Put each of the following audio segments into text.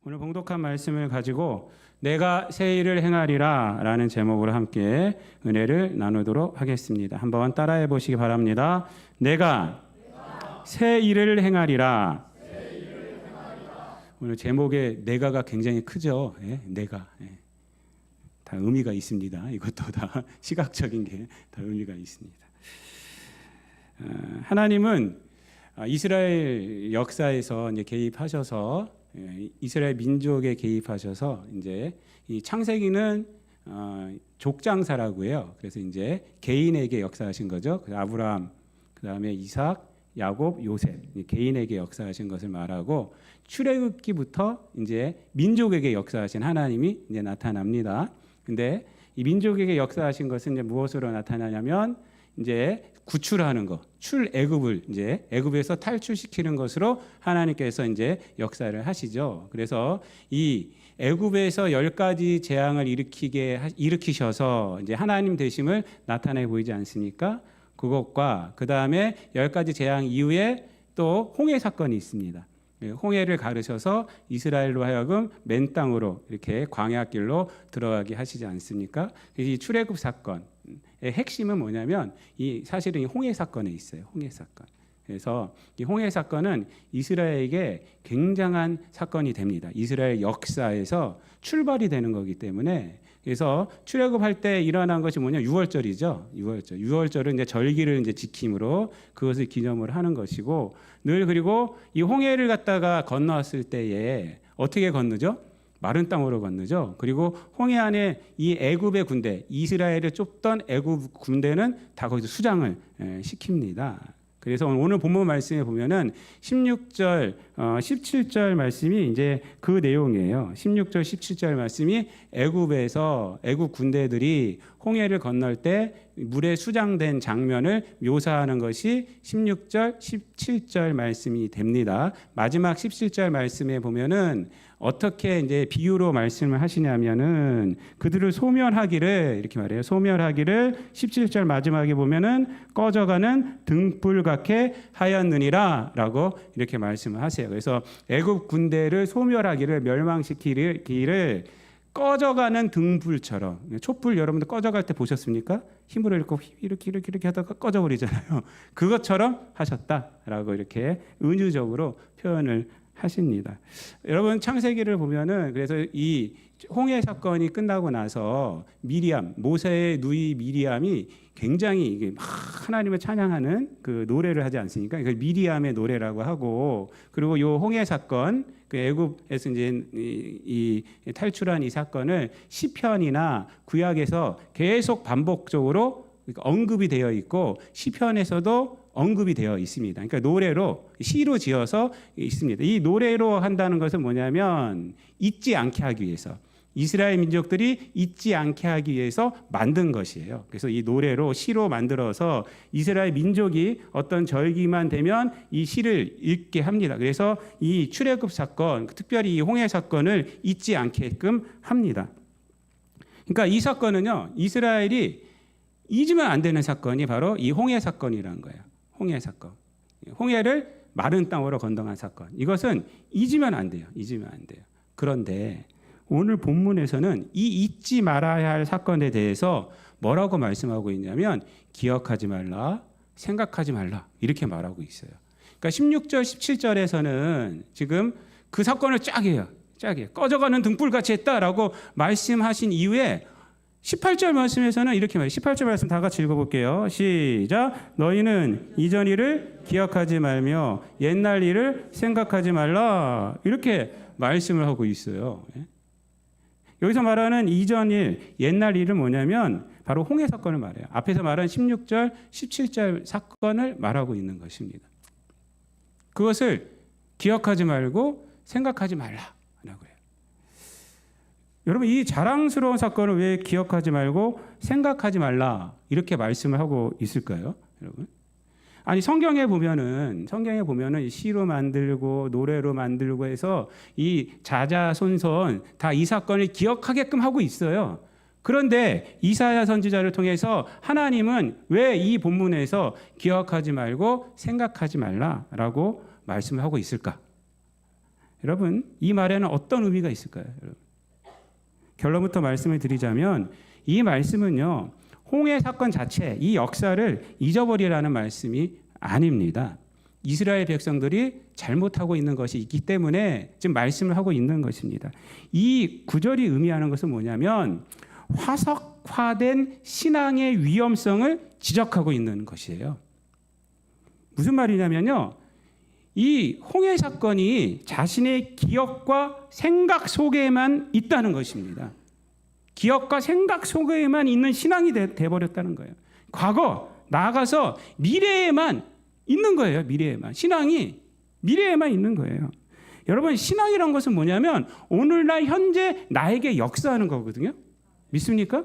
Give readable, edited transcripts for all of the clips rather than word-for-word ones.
오늘 봉독한 말씀을 가지고 내가 새 일을 행하리라 라는 제목으로 함께 은혜를 나누도록 하겠습니다. 한번 따라해 보시기 바랍니다. 내가 새 일을 행하리라. 오늘 제목에 내가가 굉장히 크죠. 내가. 다 의미가 있습니다. 이것도 다 시각적인 게 다 의미가 있습니다. 하나님은 이스라엘 역사에서 이제 개입하셔서 이스라엘 민족에 개입하셔서 이제 이 창세기는 족장사라고 해요. 그래서 이제 개인에게 역사하신 거죠. 아브라함, 그다음에 이삭, 야곱, 요셉 개인에게 역사하신 것을 말하고 출애굽기부터 이제 민족에게 역사하신 하나님이 이제 나타납니다. 근데 이 민족에게 역사하신 것은 이제 무엇으로 나타나냐면 이제 구출하는 것, 출애굽을 이제 애굽에서 탈출시키는 것으로 하나님께서 이제 역사를 하시죠. 그래서 이 애굽에서 10가지 재앙을 일으키셔서 이제 하나님 되심을 나타내 보이지 않습니까? 그것과 그 다음에 10가지 재앙 이후에 또 홍해 사건이 있습니다. 홍해를 가르셔서 이스라엘로 하여금 맨 땅으로 이렇게 광야길로 들어가게 하시지 않습니까? 이 출애굽 사건의 핵심은 뭐냐면 사실은 이 홍해 사건에 있어요. 홍해 사건. 그래서 이 홍해 사건은 이스라엘에게 굉장한 사건이 됩니다. 이스라엘 역사에서 출발이 되는 거기 때문에 그래서 출애굽할 때 일어난 것이 뭐냐? 유월절이죠. 유월절은 이제 절기를 이제 지킴으로 그것을 기념을 하는 것이고 늘 그리고 이 홍해를 갖다가 건너왔을 때에 어떻게 건너죠? 마른 땅으로 건너죠. 그리고 홍해 안에 이 애굽의 군대, 이스라엘을 쫓던 애굽 군대는 다 거기서 수장을 시킵니다. 그래서 오늘 본문 말씀에 보면은 16절, 17절 말씀이 이제 그 내용이에요. 16절, 17절 말씀이 애굽에서 애굽 군대들이 홍해를 건널 때 물에 수장된 장면을 묘사하는 것이 16절, 17절 말씀이 됩니다. 마지막 17절 말씀에 보면은 어떻게 이제 비유로 말씀을 하시냐면은 그들을 소멸하기를 이렇게 말해요. 소멸하기를 17절 마지막에 보면은 꺼져가는 등불 같게 하였느니라라고 이렇게 말씀을 하세요. 그래서 애굽 군대를 소멸하기를 멸망시키기를 꺼져가는 등불처럼 촛불 여러분들 꺼져갈 때 보셨습니까? 힘으로 이렇게 하다가 꺼져버리잖아요. 그것처럼 하셨다라고 이렇게 은유적으로 표현을 하십니다. 여러분 창세기를 보면은 그래서 이 홍해 사건이 끝나고 나서 모세의 누이 미리암이 굉장히 이게 막 하나님을 찬양하는 그 노래를 하지 않습니까? 그 미리암의 노래라고 하고 그리고 요 홍해 사건 그 애굽에서 이제 이 탈출한 이 사건을 시편이나 구약에서 계속 반복적으로 언급이 되어 있고 시편에서도 언급이 되어 있습니다. 그러니까 노래로 시로 지어서 있습니다. 이 노래로 한다는 것은 뭐냐면 잊지 않게 하기 위해서 이스라엘 민족들이 잊지 않게 하기 위해서 만든 것이에요. 그래서 이 노래로 시로 만들어서 이스라엘 민족이 어떤 절기만 되면 이 시를 읽게 합니다. 그래서 이 출애굽 사건, 특별히 이 홍해 사건을 잊지 않게끔 합니다. 그러니까 이 사건은요, 이스라엘이 잊으면 안 되는 사건이 바로 이 홍해 사건이라는 거예요. 홍해 사건. 홍해를 마른 땅으로 건너간 사건. 이것은 잊으면 안 돼요. 그런데 오늘 본문에서는 이 잊지 말아야 할 사건에 대해서 뭐라고 말씀하고 있냐면 기억하지 말라, 생각하지 말라 이렇게 말하고 있어요. 그러니까 16절, 17절에서는 지금 그 사건을 쫙 해요. 꺼져가는 등불같이 했다라고 말씀하신 이후에 18절 말씀에서는 이렇게 말해요. 18절 말씀 다 같이 읽어볼게요. 시작. 너희는 이전 일을 기억하지 말며 옛날 일을 생각하지 말라. 이렇게 말씀을 하고 있어요. 여기서 말하는 이전 일, 옛날 일은 뭐냐면 바로 홍해 사건을 말해요. 앞에서 말한 16절, 17절 사건을 말하고 있는 것입니다. 그것을 기억하지 말고 생각하지 말라라고 해요. 여러분 이 자랑스러운 사건을 왜 기억하지 말고 생각하지 말라 이렇게 말씀을 하고 있을까요? 여러분? 아니 성경에 보면은 시로 만들고 노래로 만들고 해서 이 자자손손 다 이 사건을 기억하게끔 하고 있어요. 그런데 이사야 선지자를 통해서 하나님은 왜 이 본문에서 기억하지 말고 생각하지 말라라고 말씀을 하고 있을까? 여러분, 이 말에는 어떤 의미가 있을까요? 결론부터 말씀을 드리자면 이 말씀은요, 홍해 사건 자체, 이 역사를 잊어버리라는 말씀이 아닙니다. 이스라엘 백성들이 잘못하고 있는 것이 있기 때문에 지금 말씀을 하고 있는 것입니다. 이 구절이 의미하는 것은 뭐냐면 화석화된 신앙의 위험성을 지적하고 있는 것이에요. 무슨 말이냐면요, 이 홍해 사건이 자신의 기억과 생각 속에만 있다는 것입니다. 기억과 생각 속에만 있는 신앙이 돼버렸다는 거예요. 과거, 나아가서 미래에만 있는 거예요. 미래에만. 신앙이 미래에만 있는 거예요. 여러분, 신앙이란 것은 뭐냐면 오늘날 현재 나에게 역사하는 거거든요. 믿습니까?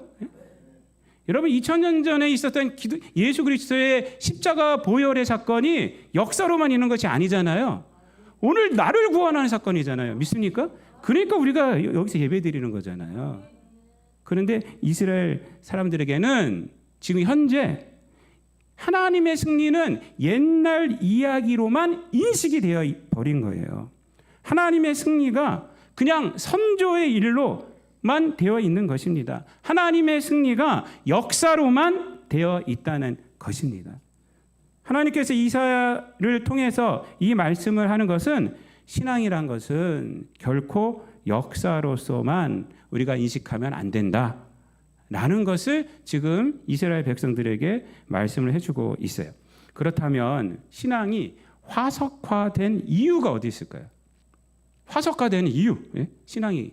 여러분, 2000년 전에 있었던 예수 그리스도의 십자가 보혈의 사건이 역사로만 있는 것이 아니잖아요. 오늘 나를 구원하는 사건이잖아요. 믿습니까? 그러니까 우리가 여기서 예배드리는 거잖아요. 그런데 이스라엘 사람들에게는 지금 현재 하나님의 승리는 옛날 이야기로만 인식이 되어 버린 거예요. 하나님의 승리가 그냥 선조의 일로만 되어 있는 것입니다. 하나님의 승리가 역사로만 되어 있다는 것입니다. 하나님께서 이사야를 통해서 이 말씀을 하는 것은 신앙이란 것은 결코 역사로서만 우리가 인식하면 안 된다 라는 것을 지금 이스라엘 백성들에게 말씀을 해주고 있어요. 그렇다면 신앙이 화석화된 이유가 어디 있을까요? 화석화된 이유, 신앙이.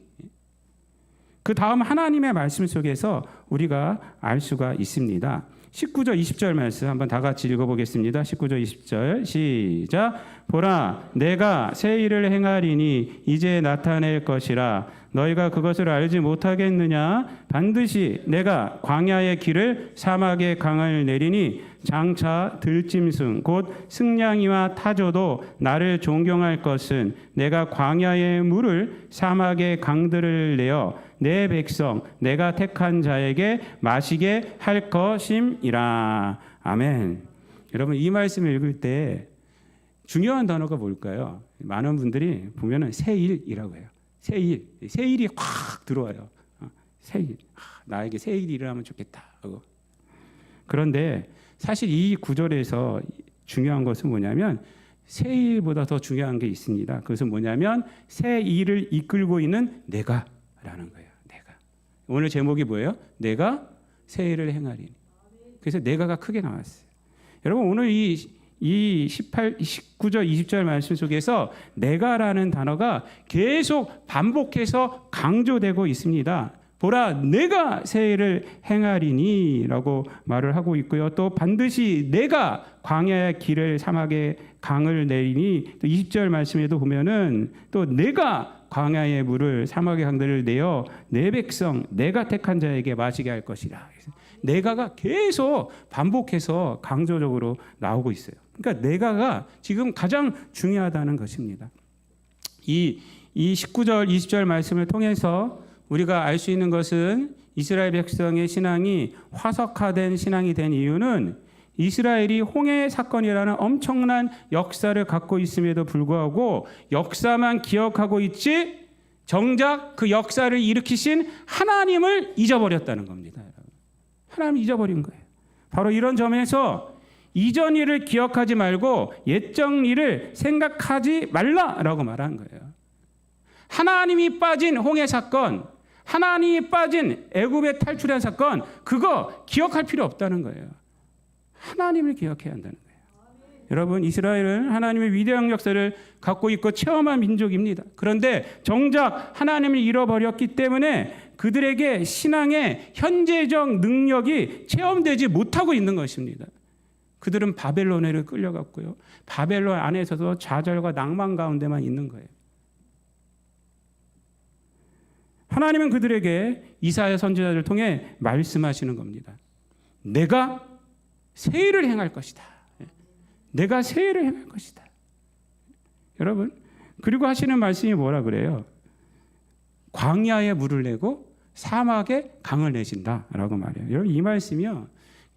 그 다음 하나님의 말씀 속에서 우리가 알 수가 있습니다. 19절 20절 말씀 한번 다 같이 읽어보겠습니다. 19절 20절 시작. 보라, 내가 새 일을 행하리니 이제 나타낼 것이라. 너희가 그것을 알지 못하겠느냐? 반드시 내가 광야의 길을 사막의 강을 내리니 장차 들짐승 곧 승냥이와 타조도 나를 존경할 것은 내가 광야의 물을 사막의 강들을 내어 내 백성 내가 택한 자에게 마시게 할 것임이라. 아멘. 여러분, 이 말씀을 읽을 때 중요한 단어가 뭘까요? 많은 분들이 보면은 새일이라고 해요. 새일, 새일이 확 들어와요. 새일, 나에게 새일이 일어나면 좋겠다 하고. 그런데 사실 이 구절에서 중요한 것은 뭐냐면 새일보다 더 중요한 게 있습니다. 그것은 뭐냐면 새 일을 이끌고 있는 내가라는 거예요. 내가. 오늘 제목이 뭐예요? 내가 새 일을 행하리니. 그래서 내가가 크게 나왔어요. 여러분, 오늘 이 19절 20절 말씀 속에서 내가라는 단어가 계속 반복해서 강조되고 있습니다. 보라, 내가 새 일을 행하리니 라고 말을 하고 있고요. 또 반드시 내가 광야의 길을 사막의 강을 내리니, 또 20절 말씀에도 보면은 또 내가 광야의 물을 사막의 강들을 내어 내 백성 내가 택한 자에게 마시게 할 것이라. 내가가 계속 반복해서 강조적으로 나오고 있어요. 그러니까 내가가 지금 가장 중요하다는 것입니다. 이 19절 20절 말씀을 통해서 우리가 알 수 있는 것은 이스라엘 백성의 신앙이 화석화된 신앙이 된 이유는 이스라엘이 홍해 사건이라는 엄청난 역사를 갖고 있음에도 불구하고 역사만 기억하고 있지 정작 그 역사를 일으키신 하나님을 잊어버렸다는 겁니다. 하나님을 잊어버린 거예요. 바로 이런 점에서 이전 일을 기억하지 말고 옛적 일을 생각하지 말라라고 말한 거예요. 하나님이 빠진 홍해 사건, 하나님이 빠진 애굽에 탈출한 사건, 그거 기억할 필요 없다는 거예요. 하나님을 기억해야 한다는 거예요. 여러분, 이스라엘은 하나님의 위대한 역사를 갖고 있고 체험한 민족입니다. 그런데 정작 하나님을 잃어버렸기 때문에 그들에게 신앙의 현재적 능력이 체험되지 못하고 있는 것입니다. 그들은 바벨론에를 끌려갔고요. 바벨론 안에서도 좌절과 낭만 가운데만 있는 거예요. 하나님은 그들에게 이사야 선지자를 통해 말씀하시는 겁니다. 내가 새 일을 행할 것이다. 내가 새 일을 행할 것이다. 여러분, 그리고 하시는 말씀이 뭐라 그래요? 광야에 물을 내고 사막에 강을 내신다라고 말해요. 여러분, 이 말씀이요,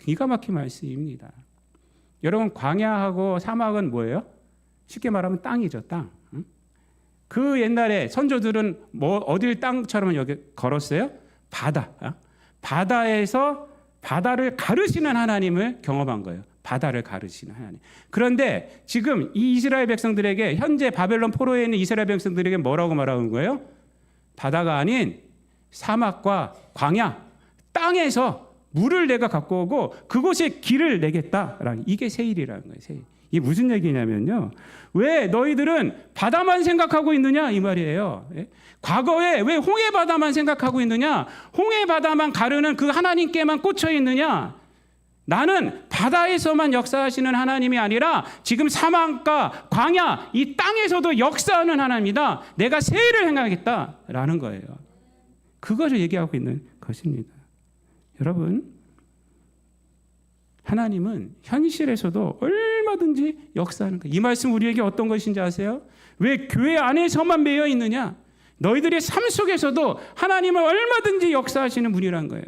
기가 막힌 말씀입니다. 여러분, 광야하고 사막은 뭐예요? 쉽게 말하면 땅이죠, 땅. 그 옛날에 선조들은 뭐 어딜 땅처럼 여기 걸었어요? 바다. 바다에서 바다를 가르시는 하나님을 경험한 거예요. 바다를 가르시는 하나님. 그런데 지금 이 이스라엘 백성들에게, 현재 바벨론 포로에 있는 이스라엘 백성들에게 뭐라고 말하는 거예요? 바다가 아닌 사막과 광야, 땅에서 물을 내가 갖고 오고 그곳에 길을 내겠다라는, 이게 세일이라는 거예요. 세일. 이게 무슨 얘기냐면요, 왜 너희들은 바다만 생각하고 있느냐 이 말이에요. 과거에 왜 홍해 바다만 생각하고 있느냐, 홍해 바다만 가르는 그 하나님께만 꽂혀 있느냐. 나는 바다에서만 역사하시는 하나님이 아니라 지금 사막과 광야, 이 땅에서도 역사하는 하나님이다. 내가 세일을 행하겠다라는 거예요. 그것을 얘기하고 있는 것입니다. 여러분, 하나님은 현실에서도 얼마든지 역사하는 거예요. 이 말씀 우리에게 어떤 것인지 아세요? 왜 교회 안에서만 매여 있느냐? 너희들의 삶 속에서도 하나님은 얼마든지 역사하시는 분이란 거예요.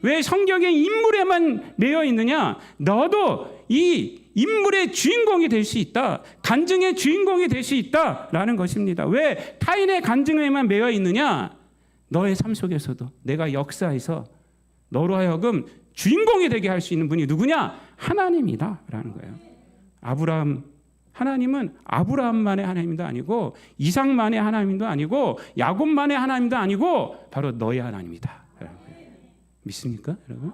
왜 성경의 인물에만 매여 있느냐? 너도 이 인물의 주인공이 될 수 있다. 간증의 주인공이 될 수 있다라는 것입니다. 왜 타인의 간증에만 매여 있느냐? 너의 삶 속에서도 내가 역사해서 너로 하여금 주인공이 되게 할 수 있는 분이 누구냐? 하나님이다라는 거예요. 하나님은 아브라함만의 하나님도 아니고 이삭만의 하나님도 아니고 야곱만의 하나님도 아니고 바로 너의 하나님이다. 믿습니까, 여러분?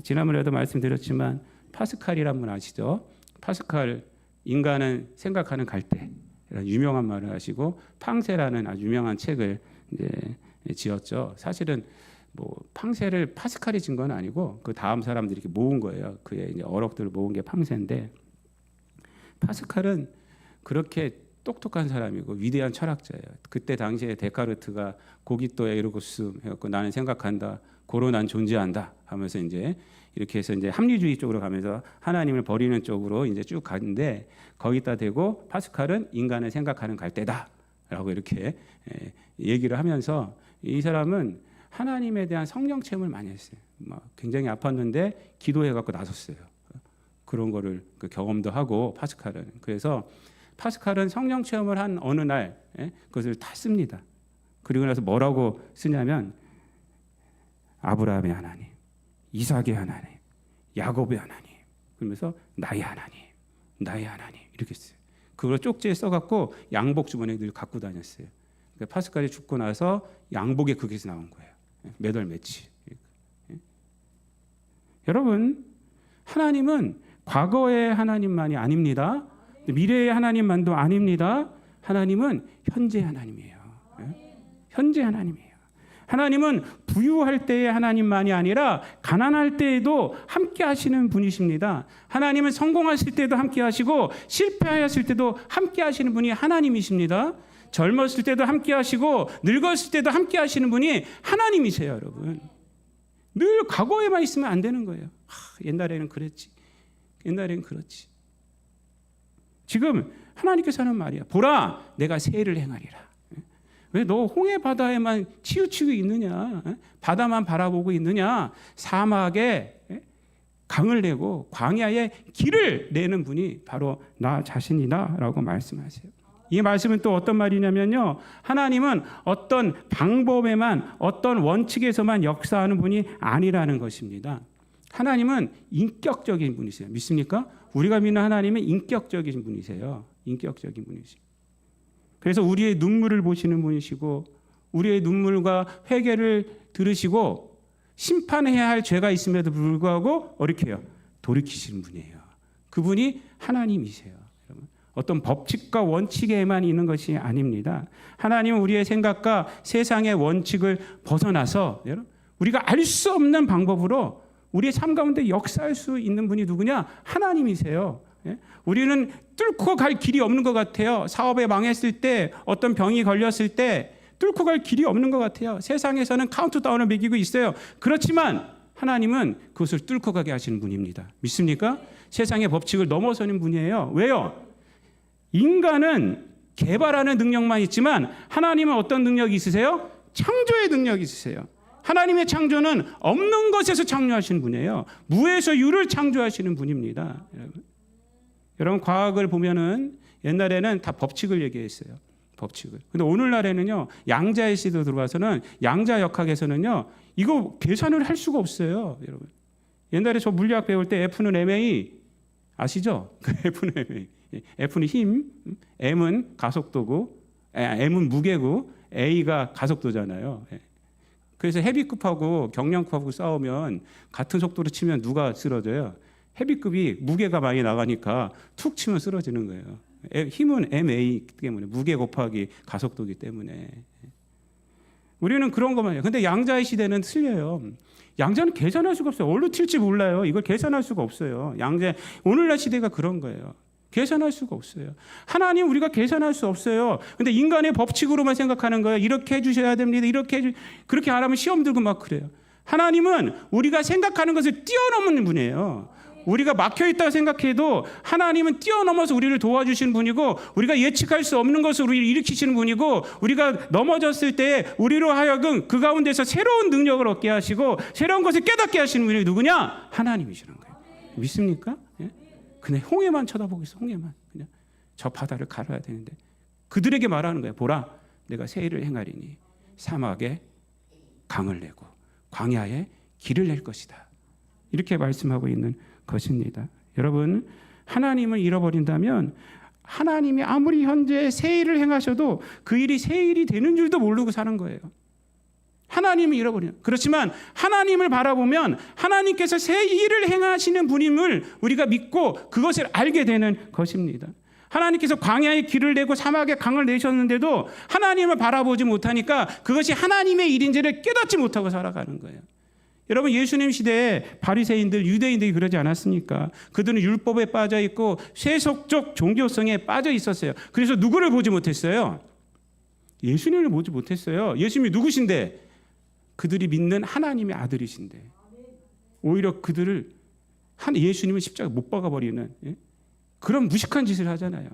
지난번에도 말씀드렸지만 파스칼이란 분 아시죠? 파스칼, 인간은 생각하는 갈대, 유명한 말을 하시고 팡세라는 아주 유명한 책을 이제 지었죠. 사실은 뭐 팡세를 파스칼이 진 건 아니고 그 다음 사람들이 이렇게 모은 거예요. 그의 이제 어록들을 모은 게 팡세인데, 파스칼은 그렇게 똑똑한 사람이고 위대한 철학자예요. 그때 당시에 데카르트가 고기또 에르고스 해갖고 나는 생각한다, 고로 난 존재한다 하면서 이제 이렇게 해서 이제 합리주의 쪽으로 가면서 하나님을 버리는 쪽으로 이제 쭉 가는데, 거기다 대고 파스칼은 인간을 생각하는 갈대다라고 이렇게 얘기를 하면서, 이 사람은 하나님에 대한 성령 체험을 많이 했어요. 막 굉장히 아팠는데 기도해 갖고 나섰어요. 그런 거를 그 경험도 하고 파스칼은. 그래서 파스칼은 성령 체험을 한 어느 날 그것을 다 씁니다. 그리고 나서 뭐라고 쓰냐면 아브라함의 하나님, 이삭의 하나님, 야곱의 하나님, 그러면서 나의 하나님, 나의 하나님 이렇게 써요. 그걸 쪽지에 써갖고 양복 주머니에 늘 갖고 다녔어요. 그러니까 파스칼이 죽고 나서 양복에 그게 나온 거예요. 매달 며칠. 여러분, 하나님은 과거의 하나님만이 아닙니다. 미래의 하나님만도 아닙니다. 하나님은 현재 하나님이에요. 현재 하나님이에요. 하나님은 부유할 때의 하나님만이 아니라 가난할 때에도 함께 하시는 분이십니다. 하나님은 성공하실 때도 함께 하시고 실패하였을 때도 함께 하시는 분이 하나님이십니다. 젊었을 때도 함께 하시고 늙었을 때도 함께 하시는 분이 하나님이세요, 여러분. 늘 과거에만 있으면 안 되는 거예요. 옛날에는 그랬지. 옛날에는 그렇지. 지금 하나님께서 하는 말이야. 보라, 내가 세일을 행하리라. 왜 너 홍해 바다에만 치우치고 있느냐? 바다만 바라보고 있느냐? 사막에 강을 내고 광야에 길을 내는 분이 바로 나 자신이다라고 말씀하세요. 이 말씀은 또 어떤 말이냐면요, 하나님은 어떤 방법에만, 어떤 원칙에서만 역사하는 분이 아니라는 것입니다. 하나님은 인격적인 분이세요. 믿습니까? 우리가 믿는 하나님은 인격적인 분이세요. 인격적인 분이시고, 그래서 우리의 눈물을 보시는 분이시고, 우리의 눈물과 회개를 들으시고, 심판해야 할 죄가 있음에도 불구하고 어떻게 해요? 돌이키시는 분이에요. 그분이 하나님이세요. 여러분, 어떤 법칙과 원칙에만 있는 것이 아닙니다. 하나님은 우리의 생각과 세상의 원칙을 벗어나서 우리가 알 수 없는 방법으로 우리의 삶 가운데 역사할 수 있는 분이 누구냐? 하나님이세요. 우리는 뚫고 갈 길이 없는 것 같아요. 사업에 망했을 때, 어떤 병이 걸렸을 때 뚫고 갈 길이 없는 것 같아요. 세상에서는 카운트다운을 매기고 있어요. 그렇지만 하나님은 그것을 뚫고 가게 하시는 분입니다. 믿습니까? 세상의 법칙을 넘어서는 분이에요. 왜요? 인간은 개발하는 능력만 있지만 하나님은 어떤 능력이 있으세요? 창조의 능력이 있으세요. 하나님의 창조는 없는 것에서 창조하시는 분이에요. 무에서 유를 창조하시는 분입니다. 여러분, 과학을 보면은 옛날에는 다 법칙을 얘기했어요. 법칙을. 근데 오늘날에는요, 양자의 시도 들어와서는 양자 역학에서는요, 이거 계산을 할 수가 없어요, 여러분. 옛날에 저 물리학 배울 때 F는 ma 아시죠? F는 ma. F는 힘, M은 가속도고, M은 무게고, A가 가속도잖아요. 그래서 헤비급하고 경량급하고 싸우면 같은 속도로 치면 누가 쓰러져요? 헤비급이 무게가 많이 나가니까 툭 치면 쓰러지는 거예요. 힘은 ma 때문에, 무게 곱하기 가속도기 때문에. 우리는 그런 것만 해요. 근데 양자의 시대는 틀려요. 양자는 계산할 수가 없어요. 어디로 튈지 몰라요. 이걸 계산할 수가 없어요. 양자, 오늘날 시대가 그런 거예요. 계산할 수가 없어요. 하나님 우리가 계산할 수 없어요. 근데 인간의 법칙으로만 생각하는 거예요. 이렇게 해주셔야 됩니다. 그렇게 안 하면 시험 들고 막 그래요. 하나님은 우리가 생각하는 것을 뛰어넘는 분이에요. 우리가 막혀있다고 생각해도 하나님은 뛰어넘어서 우리를 도와주시는 분이고, 우리가 예측할 수 없는 것을 우리를 일으키시는 분이고, 우리가 넘어졌을 때 우리로 하여금 그 가운데서 새로운 능력을 얻게 하시고 새로운 것을 깨닫게 하시는 분이 누구냐? 하나님이시는 거예요. 믿습니까? 예? 그냥 홍해만 쳐다보고 있어. 홍해만. 그냥 저 바다를 가려야 되는데 그들에게 말하는 거예요. 보라, 내가 새 일을 행하리니 사막에 강을 내고 광야에 길을 낼 것이다. 이렇게 말씀하고 있는 것입니다. 여러분, 하나님을 잃어버린다면 하나님이 아무리 현재 새 일을 행하셔도 그 일이 새 일이 되는 줄도 모르고 사는 거예요. 하나님을 잃어버려요. 그렇지만 하나님을 바라보면 하나님께서 새 일을 행하시는 분임을 우리가 믿고 그것을 알게 되는 것입니다. 하나님께서 광야에 길을 내고 사막에 강을 내셨는데도 하나님을 바라보지 못하니까 그것이 하나님의 일인지를 깨닫지 못하고 살아가는 거예요. 여러분, 예수님 시대에 바리새인들, 유대인들이 그러지 않았습니까? 그들은 율법에 빠져 있고 세속적 종교성에 빠져 있었어요. 그래서 누구를 보지 못했어요? 예수님을 보지 못했어요. 예수님이 누구신데? 그들이 믿는 하나님의 아들이신데, 오히려 그들을 예수님을 십자가 못 박아버리는 그런 무식한 짓을 하잖아요.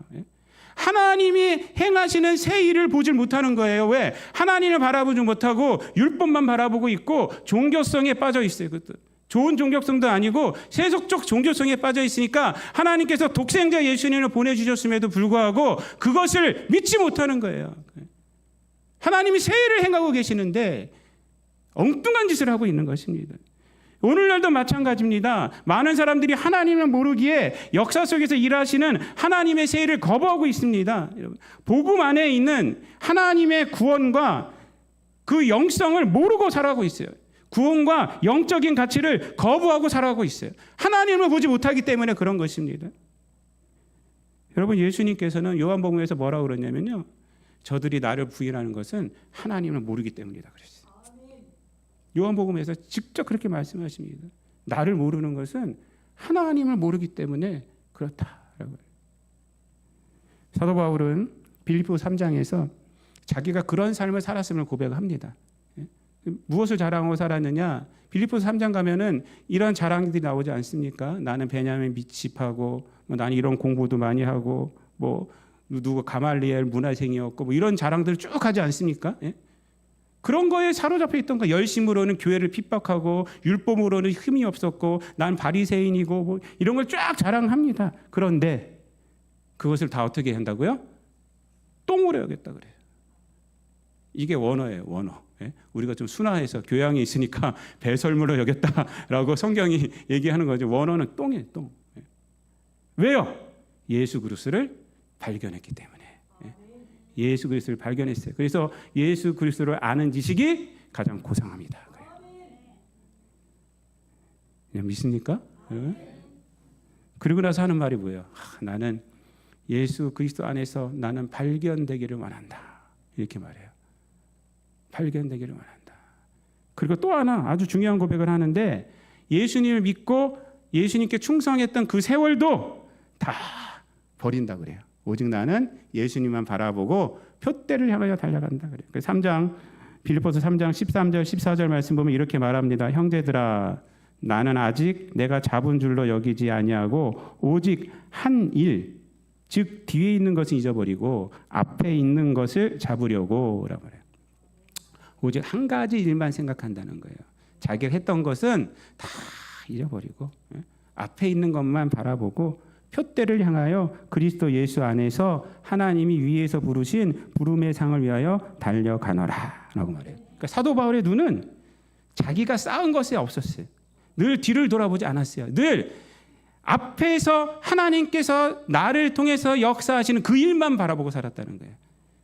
하나님이 행하시는 새 일을 보질 못하는 거예요. 왜? 하나님을 바라보지 못하고 율법만 바라보고 있고 종교성에 빠져 있어요. 좋은 종교성도 아니고 세속적 종교성에 빠져 있으니까 하나님께서 독생자 예수님을 보내주셨음에도 불구하고 그것을 믿지 못하는 거예요. 하나님이 새 일을 행하고 계시는데 엉뚱한 짓을 하고 있는 것입니다. 오늘날도 마찬가지입니다. 많은 사람들이 하나님을 모르기에 역사 속에서 일하시는 하나님의 새 일을 거부하고 있습니다. 복음 안에 있는 하나님의 구원과 그 영성을 모르고 살아가고 있어요. 구원과 영적인 가치를 거부하고 살아가고 있어요. 하나님을 보지 못하기 때문에 그런 것입니다. 여러분, 예수님께서는 요한복음에서 뭐라고 그러냐면요, 저들이 나를 부인하는 것은 하나님을 모르기 때문이다 그랬어요. 요한복음에서 직접 그렇게 말씀하십니다. 나를 모르는 것은 하나님을 모르기 때문에 그렇다라고. 사도 바울은 빌립보 3장에서 자기가 그런 삶을 살았음을 고백합니다. 무엇을 자랑하고 살았느냐? 빌립보 3장 가면은 이런 자랑들이 나오지 않습니까? 나는 베냐민 밑집하고, 나는 이런 공부도 많이 하고, 누구 가말리엘 문화생이었고, 이런 자랑들을 쭉 하지 않습니까? 그런 거에 사로잡혀 있던 거. 열심으로는 교회를 핍박하고 율법으로는 힘이 없었고 난 바리새인이고 이런 걸 쫙 자랑합니다. 그런데 그것을 다 어떻게 한다고요? 똥으로 여겼다 그래요. 이게 원어예요, 원어. 우리가 좀 순화해서 교양이 있으니까 배설물로 여겼다라고 성경이 얘기하는 거죠. 원어는 똥이에요, 똥. 왜요? 예수 그리스도를 발견했기 때문에. 예수 그리스도를 발견했어요. 그래서 예수 그리스도를 아는 지식이 가장 고상합니다. 믿습니까? 그리고 나서 하는 말이 뭐예요? 나는 예수 그리스도 안에서 나는 발견되기를 원한다. 이렇게 말해요. 발견되기를 원한다. 그리고 또 하나 아주 중요한 고백을 하는데, 예수님을 믿고 예수님께 충성했던 그 세월도 다 버린다 그래요. 오직 나는 예수님만 바라보고 표대를 향하여 달려간다 그래요. 3장 빌립보서 3장 13절 14절 말씀 보면 이렇게 말합니다. 형제들아, 나는 아직 내가 잡은 줄로 여기지 아니하고 오직 한 일, 즉 뒤에 있는 것을 잊어버리고 앞에 있는 것을 잡으려고 라고 그래요. 오직 한 가지 일만 생각한다는 거예요. 자기가 했던 것은 다 잊어버리고 앞에 있는 것만 바라보고 표대를 향하여 그리스도 예수 안에서 하나님이 위에서 부르신 부름의 상을 위하여 달려가노라 라고 말해요. 그러니까 사도 바울의 눈은 자기가 쌓은 것에 없었어요. 늘 뒤를 돌아보지 않았어요. 늘 앞에서 하나님께서 나를 통해서 역사하시는 그 일만 바라보고 살았다는 거예요.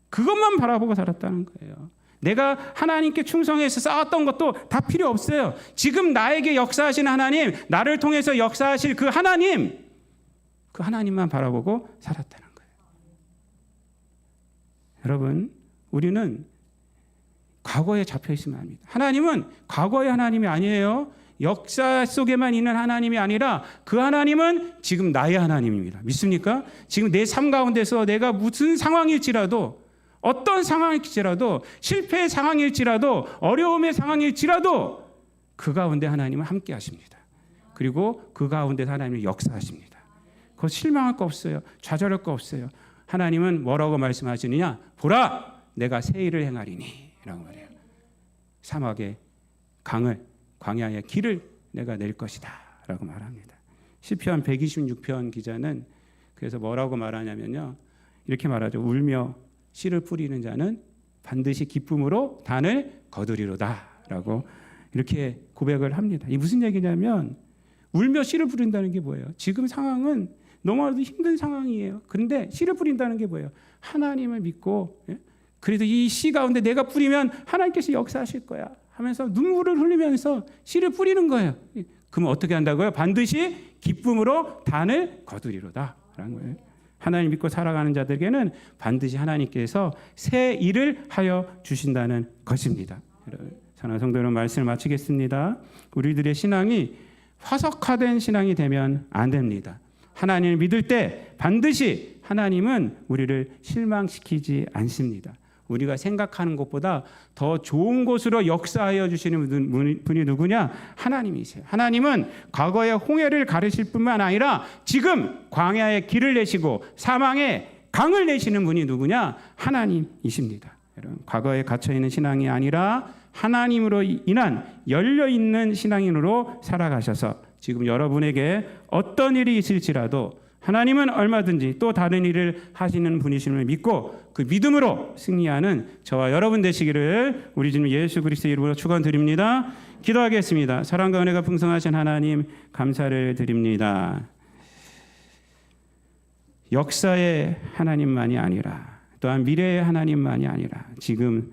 그것만 바라보고 살았다는 거예요. 내가 하나님께 충성해서 쌓았던 것도 다 필요 없어요. 지금 나에게 역사하시는 하나님, 나를 통해서 역사하실 그 하나님만 바라보고 살았다는 거예요. 여러분, 우리는 과거에 잡혀 있으면 안 됩니다. 하나님은 과거의 하나님이 아니에요. 역사 속에만 있는 하나님이 아니라 그 하나님은 지금 나의 하나님입니다. 믿습니까? 지금 내 삶 가운데서 내가 무슨 상황일지라도, 어떤 상황일지라도, 실패의 상황일지라도, 어려움의 상황일지라도 그 가운데 하나님은 함께 하십니다. 그리고 그 가운데 하나님은 역사하십니다. 그거 실망할 거 없어요. 좌절할 거 없어요. 하나님은 뭐라고 말씀하시느냐? 보라, 내가 새 일을 행하리니 라고 말해요. 사막의 강을, 광야의 길을 내가 낼 것이다 라고 말합니다. 시편 126편 기자는 그래서 뭐라고 말하냐면요, 이렇게 말하죠. 울며 씨를 뿌리는 자는 반드시 기쁨으로 단을 거두리로다 라고 이렇게 고백을 합니다. 이 무슨 얘기냐면, 울며 씨를 뿌린다는 게 뭐예요? 지금 상황은 너무나도 힘든 상황이에요. 그런데 씨를 뿌린다는 게 뭐예요? 하나님을 믿고, 그래도 이 씨 가운데 내가 뿌리면 하나님께서 역사하실 거야 하면서 눈물을 흘리면서 씨를 뿌리는 거예요. 그러면 어떻게 한다고요? 반드시 기쁨으로 단을 거두리로다 라는 거예요. 하나님 믿고 살아가는 자들에게는 반드시 하나님께서 새 일을 하여 주신다는 것입니다. 사랑하는 성도 여러분, 말씀을 마치겠습니다. 우리들의 신앙이 화석화된 신앙이 되면 안 됩니다. 하나님을 믿을 때 반드시 하나님은 우리를 실망시키지 않습니다. 우리가 생각하는 것보다 더 좋은 곳으로 역사하여 주시는 분이 누구냐? 하나님이세요. 하나님은 과거의 홍해를 가르실 뿐만 아니라 지금 광야의 길을 내시고 사망의 강을 내시는 분이 누구냐? 하나님이십니다. 여러분, 과거에 갇혀있는 신앙이 아니라 하나님으로 인한 열려있는 신앙인으로 살아가셔서 지금 여러분에게 어떤 일이 있을지라도 하나님은 얼마든지 또 다른 일을 하시는 분이심을 믿고 그 믿음으로 승리하는 저와 여러분 되시기를 우리 주님 예수 그리스도의 이름으로 축원드립니다. 기도하겠습니다. 사랑과 은혜가 풍성하신 하나님, 감사를 드립니다. 역사의 하나님만이 아니라, 또한 미래의 하나님만이 아니라 지금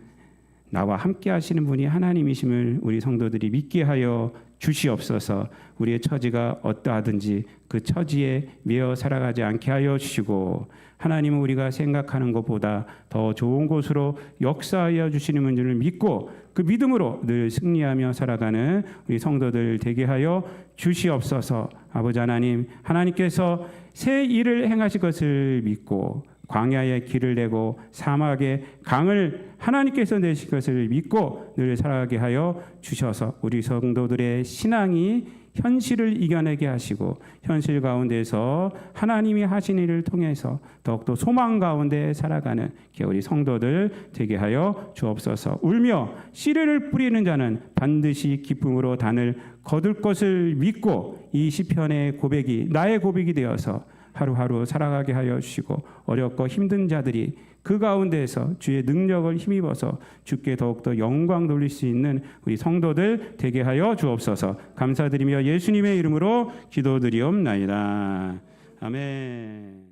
나와 함께 하시는 분이 하나님이심을 우리 성도들이 믿게 하여 주시옵소서. 우리의 처지가 어떠하든지 그 처지에 매여 살아가지 않게 하여 주시고, 하나님은 우리가 생각하는 것보다 더 좋은 곳으로 역사하여 주시는 분을 믿고 그 믿음으로 늘 승리하며 살아가는 우리 성도들 되게 하여 주시옵소서. 아버지 하나님, 하나님께서 새 일을 행하실 것을 믿고 광야의 길을 내고 사막의 강을 하나님께서 내실 것을 믿고 늘 살아가게 하여 주셔서 우리 성도들의 신앙이 현실을 이겨내게 하시고 현실 가운데서 하나님이 하신 일을 통해서 더욱더 소망 가운데 살아가는 우리 성도들 되게 하여 주옵소서. 울며 씨를 뿌리는 자는 반드시 기쁨으로 단을 거둘 것을 믿고 이 시편의 고백이 나의 고백이 되어서 하루하루 살아가게 하여 주시고, 어렵고 힘든 자들이 그 가운데에서 주의 능력을 힘입어서 주께 더욱더 영광 돌릴 수 있는 우리 성도들 되게 하여 주옵소서. 감사드리며 예수님의 이름으로 기도드리옵나이다. 아멘.